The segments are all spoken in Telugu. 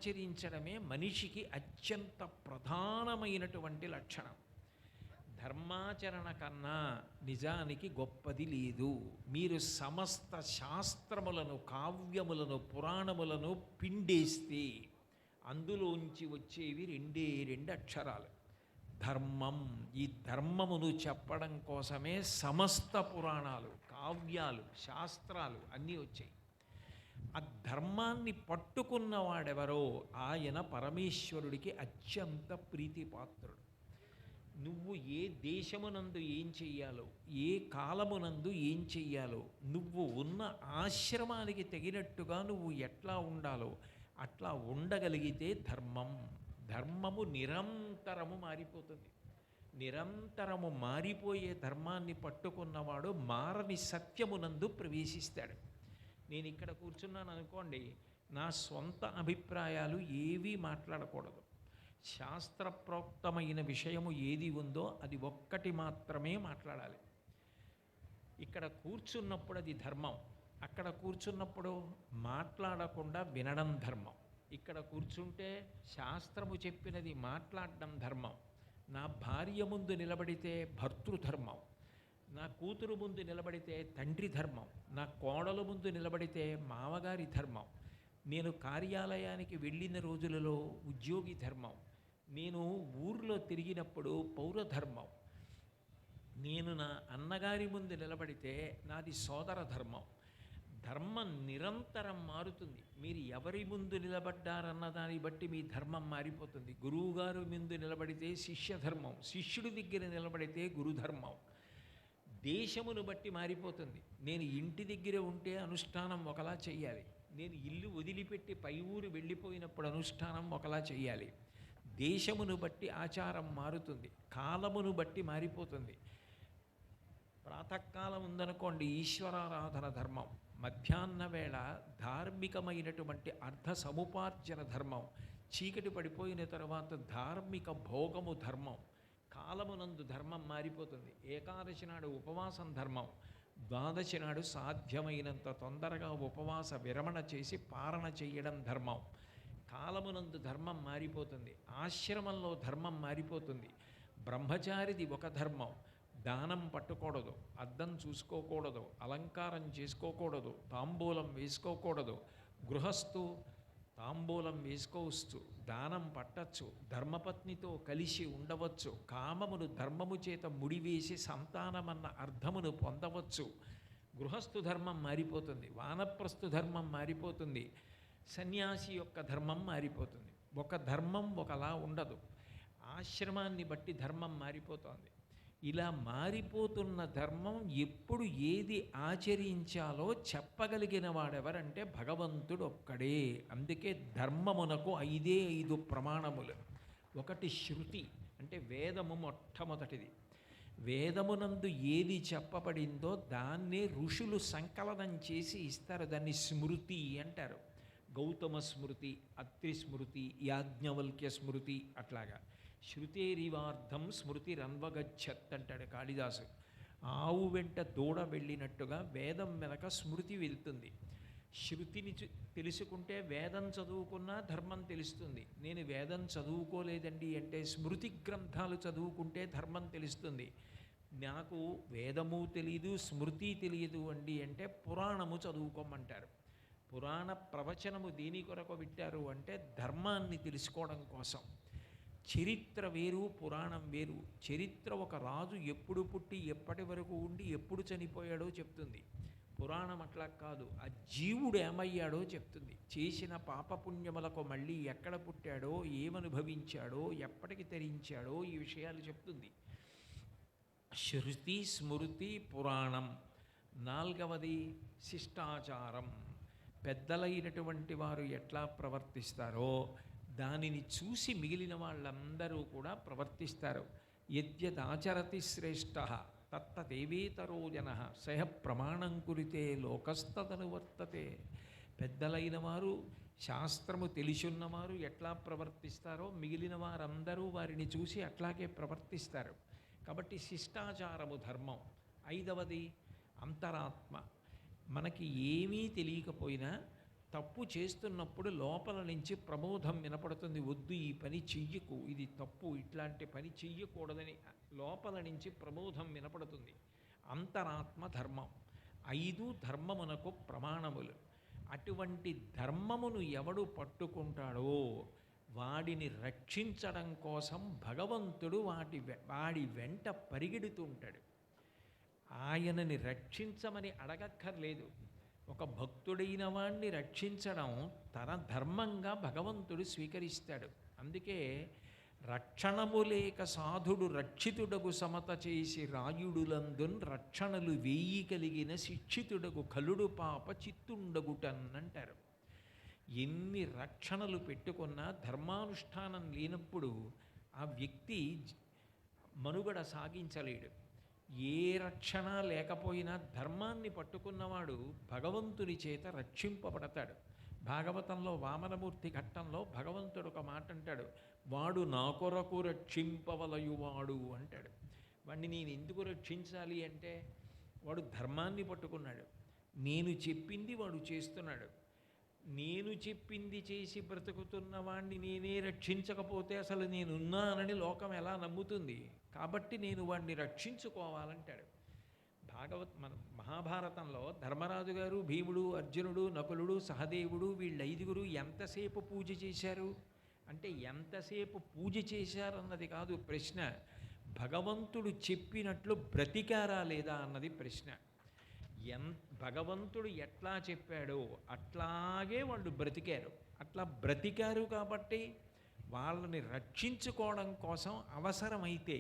ఆచరించడమే మనిషికి అత్యంత ప్రధానమైనటువంటి లక్షణం. ధర్మాచరణ కన్నా నిజానికి గొప్పది లేదు. మీరు సమస్త శాస్త్రములను, కావ్యములను, పురాణములను పిండేస్తే అందులోంచి వచ్చేవి రెండు అక్షరాలు: ధర్మం. ఈ ధర్మమును చెప్పడం కోసమే సమస్త పురాణాలు, కావ్యాలు, శాస్త్రాలు అన్నీ వచ్చాయి. ఆ ధర్మాన్ని పట్టుకున్నవాడెవరో ఆయన పరమేశ్వరుడికి అత్యంత ప్రీతిపాత్రుడు. నువ్వు ఏ దేశమునందు ఏం చెయ్యాలో, ఏ కాలమునందు ఏం చెయ్యాలో, నువ్వు ఉన్న ఆశ్రమానికి తగినట్టుగా నువ్వు ఎట్లా ఉండాలో అట్లా ఉండగలిగితే ధర్మం. ధర్మము నిరంతరము మారిపోతుంది. నిరంతరము మారిపోయే ధర్మాన్ని పట్టుకున్నవాడు మారని సత్యమునందు ప్రవేశిస్తాడు. నేను ఇక్కడ కూర్చున్నాను అనుకోండి, నా స్వంత అభిప్రాయాలు ఏవీ మాట్లాడకూడదు. శాస్త్రప్రోక్తమైన విషయము ఏది ఉందో అది ఒక్కటి మాత్రమే మాట్లాడాలి. ఇక్కడ కూర్చున్నప్పుడు అది ధర్మం, అక్కడ కూర్చున్నప్పుడు మాట్లాడకుండా వినడం ధర్మం. ఇక్కడ కూర్చుంటే శాస్త్రము చెప్పినది మాట్లాడడం ధర్మం. నా భార్య ముందు నిలబడితే భర్తృధర్మం, నా కూతురు ముందు నిలబడితే తండ్రి ధర్మం, నా కోడలు ముందు నిలబడితే మామగారి ధర్మం, నేను కార్యాలయానికి వెళ్ళిన రోజులలో ఉద్యోగి ధర్మం, నేను ఊర్లో తిరిగినప్పుడు పౌరధర్మం, నేను నా అన్నగారి ముందు నిలబడితే నాది సోదర ధర్మం. ధర్మం నిరంతరం మారుతుంది. మీరు ఎవరి ముందు నిలబడ్డారన్న దాన్ని బట్టి మీ ధర్మం మారిపోతుంది. గురువుగారు ముందు నిలబడితే శిష్య ధర్మం, శిష్యుడి దగ్గర నిలబడితే గురుధర్మం. దేశమును బట్టి మారిపోతుంది. నేను ఇంటి దగ్గర ఉంటే అనుష్ఠానం ఒకలా చెయ్యాలి, నేను ఇల్లు వదిలిపెట్టి పై ఊరు వెళ్ళిపోయినప్పుడు అనుష్ఠానం ఒకలా చెయ్యాలి. దేశమును బట్టి ఆచారం మారుతుంది, కాలమును బట్టి మారిపోతుంది. ప్రాతకాలం ఉందనుకోండి, ఈశ్వరారాధన ధర్మం. మధ్యాహ్న వేళ ధార్మికమైనటువంటి అర్ధ సముపార్జన ధర్మం. చీకటి పడిపోయిన తర్వాత ధార్మిక భోగము ధర్మం. కాలమునందు ధర్మం మారిపోతుంది. ఏకాదశి నాడు ఉపవాసం ధర్మం, ద్వాదశి నాడు సాధ్యమైనంత తొందరగా ఉపవాస విరమణ చేసి పారణ చేయడం ధర్మం. కాలమునందు ధర్మం మారిపోతుంది. ఆశ్రమంలో ధర్మం మారిపోతుంది. బ్రహ్మచారిది ఒక ధర్మం, దానం పట్టుకూడదు, అద్దం చూసుకోకూడదు, అలంకారం చేసుకోకూడదు, తాంబూలం వేసుకోకూడదు. గృహస్థు తాంబూలం వేసుకోవచ్చు, దానం పట్టచ్చు, ధర్మపత్నితో కలిసి ఉండవచ్చు, కామమును ధర్మము చేత ముడివేసి సంతానమన్న అర్థమును పొందవచ్చు. గృహస్థు ధర్మం మారిపోతుంది, వానప్రస్థు ధర్మం మారిపోతుంది, సన్యాసి యొక్క ధర్మం మారిపోతుంది. ఒక ధర్మం ఒకలా ఉండదు. ఆశ్రమాన్ని బట్టి ధర్మం మారిపోతుంది. ఇలా మారిపోతున్న ధర్మం ఎప్పుడు ఏది ఆచరించాలో చెప్పగలిగిన వాడెవరంటే భగవంతుడు ఒక్కడే. అందుకే ధర్మమునకు 5 ప్రమాణములు. ఒకటి శృతి, అంటే వేదము మొట్టమొదటిది. వేదమునందు ఏది చెప్పబడిందో దాన్నే ఋషులు సంకలనం చేసి ఇస్తారు, దాన్ని స్మృతి అంటారు. గౌతమ స్మృతి, అత్రి స్మృతి, యాజ్ఞవల్క్య స్మృతి, అట్లాగా. శృతేరివార్థం స్మృతిరన్వగచ్చత్ అంటాడు కాళిదాసు. ఆవు వెంట దూడ వెళ్ళినట్టుగా వేదం వెనక స్మృతి వెళ్తుంది. శృతిని తెలుసుకుంటే వేదం చదువుకున్నా ధర్మం తెలుస్తుంది. నేను వేదం చదువుకోలేదండి అంటే స్మృతి గ్రంథాలు చదువుకుంటే ధర్మం తెలుస్తుంది. నాకు వేదము తెలియదు, స్మృతి తెలియదు అండి అంటే పురాణము చదువుకోమంటారు. పురాణ ప్రవచనము దేని కొరకు విట్టారు అంటే ధర్మాన్ని తెలుసుకోవడం కోసం. చరిత్ర వేరు, పురాణం వేరు. చరిత్ర ఒక రాజు ఎప్పుడు పుట్టి ఎప్పటి వరకు ఉండి ఎప్పుడు చనిపోయాడో చెప్తుంది. పురాణం అట్లా కాదు, ఆ జీవుడు ఏమయ్యాడో చెప్తుంది. చేసిన పాపపుణ్యములకు మళ్ళీ ఎక్కడ పుట్టాడో, ఏమనుభవించాడో, ఎప్పటికి తరించాడో ఈ విషయాలు చెప్తుంది. శృతి, స్మృతి, పురాణం. 4వది శిష్టాచారం. పెద్దలైనటువంటి వారు ఎట్లా ప్రవర్తిస్తారో దానిని చూసి మిగిలిన వాళ్ళందరూ కూడా ప్రవర్తిస్తారు. యద్యదాచరతి శ్రేష్ఠ తత్తదేవేతరో జనః సహ ప్రమాణం కురితే లోకస్తదనువర్తతే. పెద్దలైన వారు, శాస్త్రము తెలిసున్నవారు ఎట్లా ప్రవర్తిస్తారో మిగిలిన వారందరూ వారిని చూసి అట్లాగే ప్రవర్తిస్తారు. కాబట్టి శిష్టాచారము ధర్మం. 5వది అంతరాత్మ. మనకి ఏమీ తెలియకపోయినా తప్పు చేస్తున్నప్పుడు లోపల నుంచి ప్రబోధం వినపడుతుంది, వద్దు ఈ పని చెయ్యకు, ఇది తప్పు, ఇట్లాంటి పని చెయ్యకూడదని లోపల నుంచి ప్రబోధం వినపడుతుంది. అంతరాత్మ ధర్మం. 5 ధర్మమునకు ప్రమాణములు. అటువంటి ధర్మమును ఎవడు పట్టుకుంటాడో వాడిని రక్షించడం కోసం భగవంతుడు వాడి వెంట పరిగెడుతుంటాడు. ఆయనని రక్షించమని అడగక్కర్లేదు. ఒక భక్తుడైన వాణ్ణి రక్షించడం తన ధర్మంగా భగవంతుడు స్వీకరిస్తాడు. అందుకే రక్షణము లేక సాధుడు రక్షితుడగు సమత చేసి రాయుడులందున్ రక్షణలు వేయి కలిగిన శిక్షితుడగు కలుడు పాప చిత్తుండగుటన్ అంటారు. ఎన్ని రక్షణలు పెట్టుకున్నా ధర్మానుష్ఠానం లేనప్పుడు ఆ వ్యక్తి మనుగడ సాగించలేడు. ఏ రక్షణ లేకపోయినా ధర్మాన్ని పట్టుకున్నవాడు భగవంతుని చేత రక్షింపబడతాడు. భాగవతంలో వామనమూర్తి ఘట్టంలో భగవంతుడు ఒక మాట అంటాడు, వాడు నా కొరకు రక్షింపవలయువాడు అంటాడు. వాడిని నేను ఎందుకు రక్షించాలి అంటే వాడు ధర్మాన్ని పట్టుకున్నాడు, నేను చెప్పింది వాడు చేస్తున్నాడు. నేను చెప్పింది చేసి బ్రతుకుతున్న వాణ్ణి నేనే రక్షించకపోతే అసలు నేనున్నానని లోకం ఎలా నమ్ముతుంది? కాబట్టి నేను వాడిని రక్షించుకోవాలంటాడు. మన మహాభారతంలో ధర్మరాజు గారు, భీముడు, అర్జునుడు, నకులుడు, సహదేవుడు వీళ్ళైదుగురు ఎంతసేపు పూజ చేశారు అంటే ఎంతసేపు పూజ చేశారన్నది కాదు ప్రశ్న, భగవంతుడు చెప్పినట్లు బ్రతికారా లేదా అన్నది ప్రశ్న. భగవంతుడు ఎట్లా చెప్పాడో అట్లాగే వాళ్ళు బ్రతికారు. అట్లా బ్రతికారు కాబట్టి వాళ్ళని రక్షించుకోవడం కోసం అవసరమైతే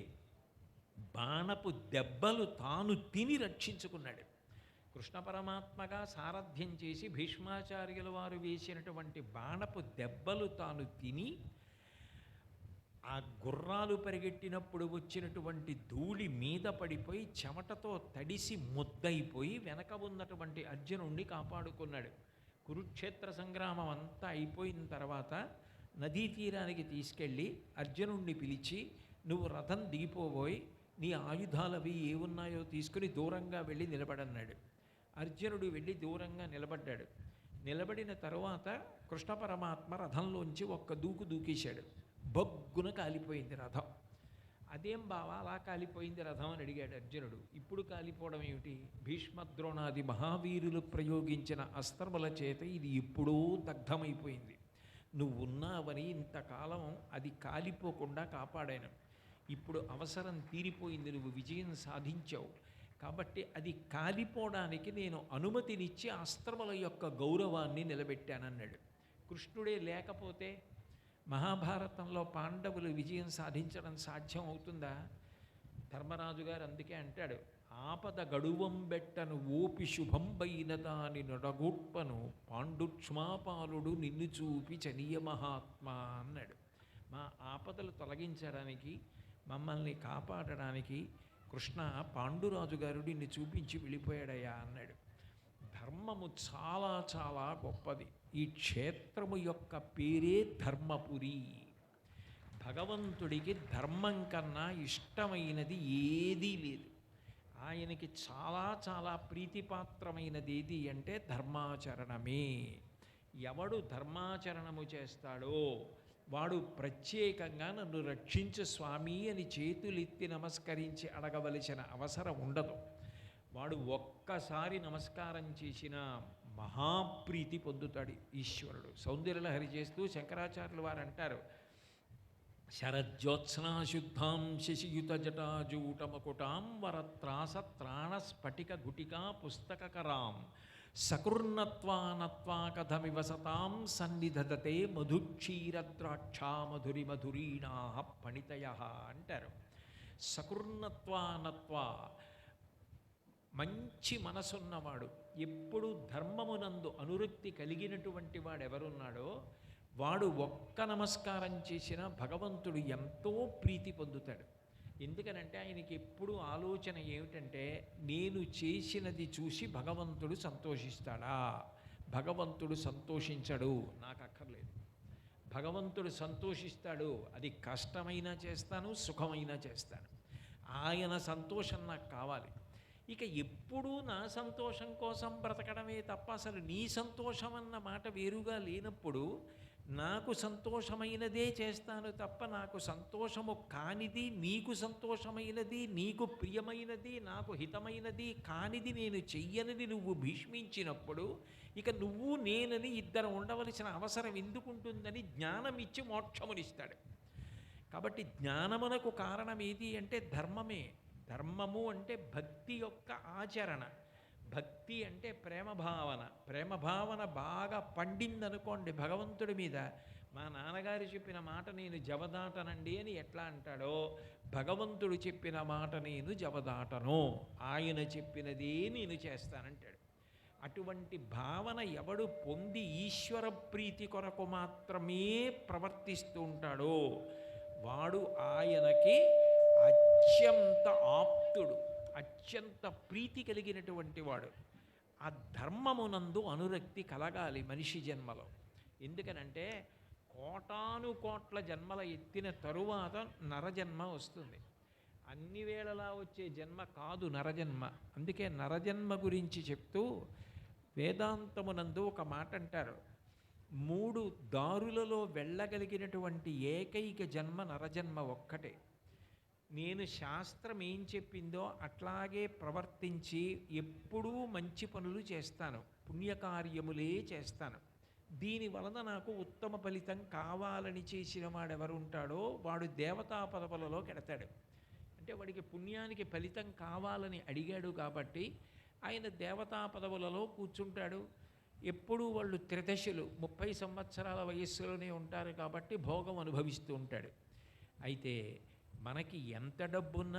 బాణపు దెబ్బలు తాను తిని రక్షించుకున్నాడు. కృష్ణ పరమాత్మగా సారథ్యం చేసి భీష్మాచార్యుల వారు వేసినటువంటి బాణపు దెబ్బలు తాను తిని, ఆ గుర్రాలు పరిగెట్టినప్పుడు వచ్చినటువంటి ధూళి మీద పడిపోయి చెమటతో తడిసి ముద్దయిపోయి వెనక ఉన్నటువంటి అర్జునుడిని కాపాడుకున్నాడు. కురుక్షేత్ర సంగ్రామం అంతా అయిపోయిన తర్వాత నదీ తీరానికి తీసుకెళ్ళి అర్జునుడిని పిలిచి, నువ్వు రథం దిగిపోబోయి నీ ఆయుధాలవి ఏమున్నాయో తీసుకుని దూరంగా వెళ్ళి నిలబడన్నాడు. అర్జునుడు వెళ్ళి దూరంగా నిలబడ్డాడు. నిలబడిన తరువాత కృష్ణ పరమాత్మ రథంలోంచి ఒక్క దూకు దూకేశాడు. బొగ్గున కాలిపోయింది రథం. అదేం బావా అలా కాలిపోయింది రథం అని అడిగాడు అర్జునుడు. ఇప్పుడు కాలిపోవడం ఏమిటి? భీష్మద్రోణాది మహావీరులు ప్రయోగించిన అస్త్రముల చేత ఇది ఎప్పుడూ దగ్ధమైపోయింది. నువ్వున్నావని ఇంతకాలం అది కాలిపోకుండా కాపాడాను. ఇప్పుడు అవసరం తీరిపోయింది, నువ్వు విజయం సాధించావు. కాబట్టి అది కాలిపోవడానికి నేను అనుమతినిచ్చి అస్త్రముల యొక్క గౌరవాన్ని నిలబెట్టానన్నాడు. కృష్ణుడే లేకపోతే మహాభారతంలో పాండవులు విజయం సాధించడం సాధ్యం అవుతుందా? ధర్మరాజు గారు అందుకే అంటాడు, ఆపద గడువం బెట్టను ఓపి శుభంబైన దాని నొడగొప్పను పాండుక్ష్మాపాలుడు నిన్ను చూపి చనియ మహాత్మా అన్నాడు. మా ఆపదలు తొలగించడానికి, మమ్మల్ని కాపాడడానికి కృష్ణ పాండురాజు గారు నిన్ను చూపించి వెళ్ళిపోయాడయ్యా అన్నాడు. ధర్మము చాలా చాలా గొప్పది. ఈ క్షేత్రము యొక్క పేరే ధర్మపురి. భగవంతుడికి ధర్మం కన్నా ఇష్టమైనది ఏదీ లేదు. ఆయనకి చాలా చాలా ప్రీతిపాత్రమైనది ఏది అంటే ధర్మాచరణమే. ఎవడు ధర్మాచరణము చేస్తాడో వాడు ప్రత్యేకంగా నన్ను రక్షించు స్వామి అని చేతులెత్తి నమస్కరించి అడగవలసిన అవసరం ఉండదు. వాడు ఒక్కసారి నమస్కారం చేసిన మహాప్రీతి పొందుతాడు ఈశ్వరుడు. సౌందర్యలహరి చేస్తూ శంకరాచార్యులు వారు అంటారు, శరజ్యోత్స్నాశుద్ధాం శశియుత జటాజూటమకుటాం వరత్రాస త్రాణ స్ఫటిక గుటికా పుస్తకకరాం సకృన్నత్వానత్వా కథమివ సతాం సన్నిధదతే మధుక్షీరద్రాక్షా మధురి మధురీణా పణితయ అంటారు. సకృన్నత్వానత్వా, మంచి మనసున్నవాడు, ఎప్పుడు ధర్మమునందు అనురక్తి కలిగినటువంటి వాడెవరున్నాడో వాడు ఒక్క నమస్కారం చేసినా భగవంతుడు ఎంతో ప్రీతి పొందుతాడు. ఎందుకనంటే ఆయనకి ఎప్పుడు ఆలోచన ఏమిటంటే నేను చేసినది చూసి భగవంతుడు సంతోషిస్తాడా? భగవంతుడు సంతోషించడు, నాకు అక్కర్లేదు. భగవంతుడు సంతోషిస్తాడు, అది కష్టమైనా చేస్తాను, సుఖమైనా చేస్తాను. ఆయన సంతోషం నాకు కావాలి. ఇక ఎప్పుడూ నా సంతోషం కోసం బ్రతకడమే తప్ప అసలు నీ సంతోషం అన్న మాట వేరుగా లేనప్పుడు నాకు సంతోషమైనదే చేస్తాను తప్ప నాకు సంతోషము కానిది, నీకు సంతోషమైనది, నీకు ప్రియమైనది, నాకు హితమైనది కానిది నేను చెయ్యనిది నువ్వు భీష్మించినప్పుడు ఇక నువ్వు నేనని ఇద్దరు ఉండవలసిన అవసరం ఎందుకుంటుందని జ్ఞానం ఇచ్చి మోక్షమునిస్తాడు. కాబట్టి జ్ఞానమునకు కారణం ఏది అంటే ధర్మమే. ధర్మము అంటే భక్తి యొక్క ఆచరణ. భక్తి అంటే ప్రేమ భావన. ప్రేమ భావన బాగా పండిందనుకోండి భగవంతుడి మీద, మా నాన్నగారు చెప్పిన మాట నేను జవదాటనండి అని ఎట్లా అంటాడో, భగవంతుడు చెప్పిన మాట నేను జవదాటను, ఆయన చెప్పినదే నేను చేస్తానంటాడు. అటువంటి భావన ఎవడు పొంది ఈశ్వర ప్రీతి కొరకు మాత్రమే ప్రవర్తిస్తూ ఉంటాడో వాడు ఆయనకి అత్యంత ఆప్తుడు, అత్యంత ప్రీతి కలిగినటువంటి వాడు. ఆ ధర్మమునందు అనురక్తి కలగాలి మనిషి జన్మలో. ఎందుకనంటే కోటాను కోట్ల జన్మల ఎత్తిన తరువాత నరజన్మ వస్తుంది. అన్ని వేళలా వచ్చే జన్మ కాదు నరజన్మ. అందుకే నరజన్మ గురించి చెప్తూ వేదాంతమునందు ఒక మాట అంటారు, 3 దారులలో వెళ్ళగలిగినటువంటి ఏకైక జన్మ నరజన్మ ఒక్కటే. నేను శాస్త్రం ఏం చెప్పిందో అట్లాగే ప్రవర్తించి ఎప్పుడూ మంచి పనులు చేస్తాను, పుణ్యకార్యములే చేస్తాను. దీని వలన నాకు ఉత్తమ ఫలితం కావాలని చేసిన వాడెవరు ఉంటాడో వాడు దేవతా పదవులలో కెడతాడు. అంటే వాడికి పుణ్యానికి ఫలితం కావాలని అడిగాడు కాబట్టి ఆయన దేవతా పదవులలో కూర్చుంటాడు. ఎప్పుడూ వాళ్ళు త్రిదశలు 30 సంవత్సరాల వయస్సులోనే ఉంటారు కాబట్టి భోగం అనుభవిస్తూ ఉంటాడు. అయితే మనకి ఎంత డబ్బున్నా